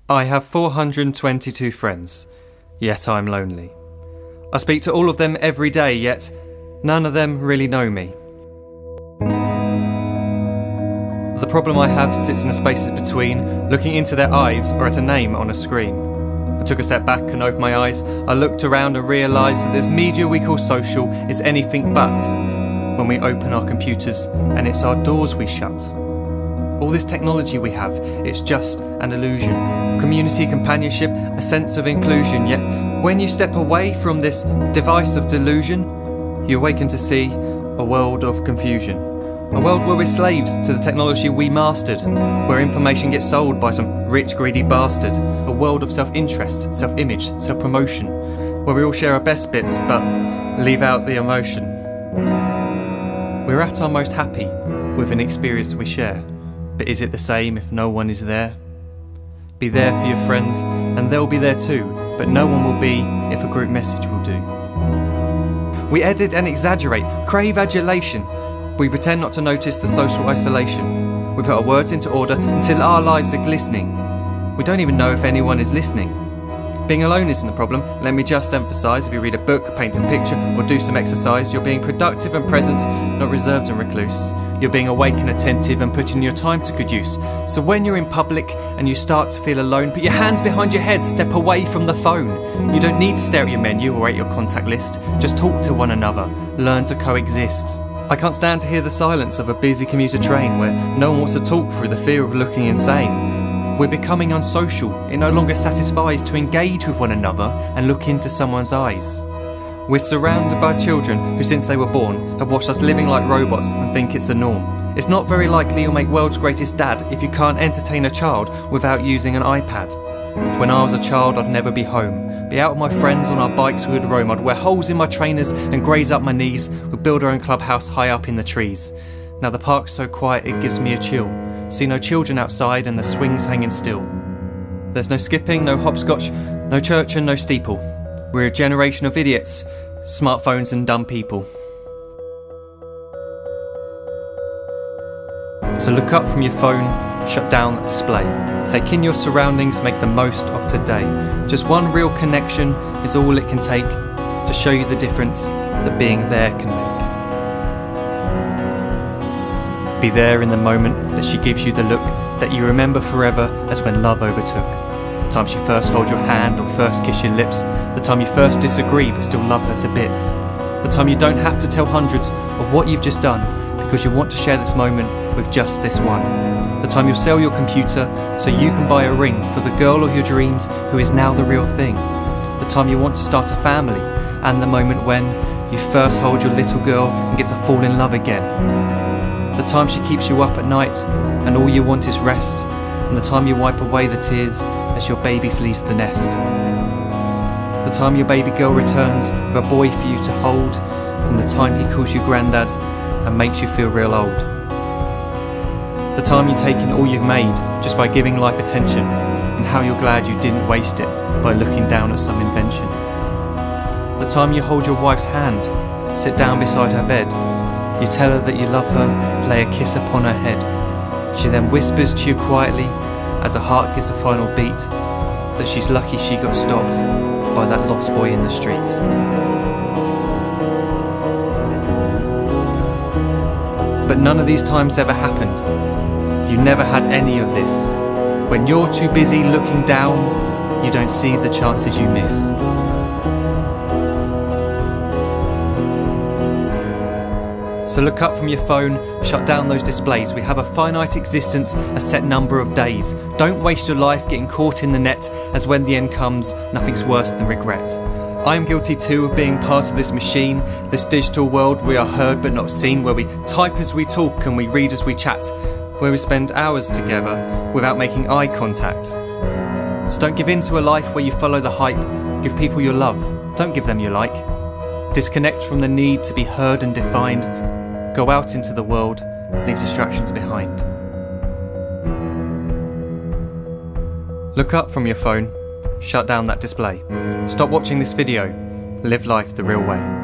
I have 422 friends, yet I'm lonely. I speak to all of them every day, yet none of them really know me. The problem I have sits in the spaces between looking into their eyes or at a name on a screen. I took a step back and opened my eyes. I looked around and realised that this media we call social is anything but when we open our computers and it's our doors we shut. All this technology we have, it's just an illusion. Community, companionship, a sense of inclusion. Yet when you step away from this device of delusion, you awaken to see a world of confusion. A world where we're slaves to the technology we mastered, where information gets sold by some rich, greedy bastard. A world of self-interest, self-image, self-promotion, where we all share our best bits but leave out the emotion. We're at our most happy with an experience we share. But is it the same if no one is there? Be there for your friends and they'll be there too, but no one will be if a group message will do. We edit and exaggerate, crave adulation. We pretend not to notice the social isolation. We put our words into order until our lives are glistening. We don't even know if anyone is listening. Being alone isn't the problem. Let me just emphasise, if you read a book, paint a picture or do some exercise, you're being productive and present, not reserved and recluse. You're being awake and attentive and putting your time to good use. So when you're in public and you start to feel alone, put your hands behind your head, step away from the phone. You don't need to stare at your menu or at your contact list. Just talk to one another, learn to coexist. I can't stand to hear the silence of a busy commuter train where no one wants to talk through the fear of looking insane. We're becoming unsocial. It no longer satisfies to engage with one another and look into someone's eyes. We're surrounded by children who, since they were born, have watched us living like robots and think it's the norm. It's not very likely you'll make world's greatest dad if you can't entertain a child without using an iPad. When I was a child, I'd never be home. Be out with my friends on our bikes we would roam. I'd wear holes in my trainers and graze up my knees. We'd build our own clubhouse high up in the trees. Now the park's so quiet it gives me a chill. See no children outside and the swings hanging still. There's no skipping, no hopscotch, no church and no steeple. We're a generation of idiots, smartphones and dumb people. So look up from your phone, shut down the display. Take in your surroundings, make the most of today. Just one real connection is all it can take to show you the difference that being there can make. Be there in the moment that she gives you the look that you remember forever as when love overtook. The time she first holds your hand or first kiss your lips. The time you first disagree but still love her to bits. The time you don't have to tell hundreds of what you've just done because you want to share this moment with just this one. The time you'll sell your computer so you can buy a ring for the girl of your dreams who is now the real thing. The time you want to start a family and the moment when you first hold your little girl and get to fall in love again. The time she keeps you up at night and all you want is rest. And the time you wipe away the tears as your baby flees the nest. The time your baby girl returns with a boy for you to hold, and the time he calls you granddad and makes you feel real old. The time you take in all you've made just by giving life attention, and how you're glad you didn't waste it by looking down at some invention. The time you hold your wife's hand, sit down beside her bed, you tell her that you love her, lay a kiss upon her head. She then whispers to you quietly, as her heart gives a final beat, that she's lucky she got stopped by that lost boy in the street. But none of these times ever happened. You never had any of this. When you're too busy looking down, you don't see the chances you miss. So look up from your phone, shut down those displays. We have a finite existence, a set number of days. Don't waste your life getting caught in the net, as when the end comes, nothing's worse than regret. I am guilty too of being part of this machine, this digital world we are heard but not seen, where we type as we talk and we read as we chat, where we spend hours together without making eye contact. So don't give in to a life where you follow the hype. Give people your love, don't give them your like. Disconnect from the need to be heard and defined. Go out into the world, leave distractions behind. Look up from your phone, shut down that display. Stop watching this video, live life the real way.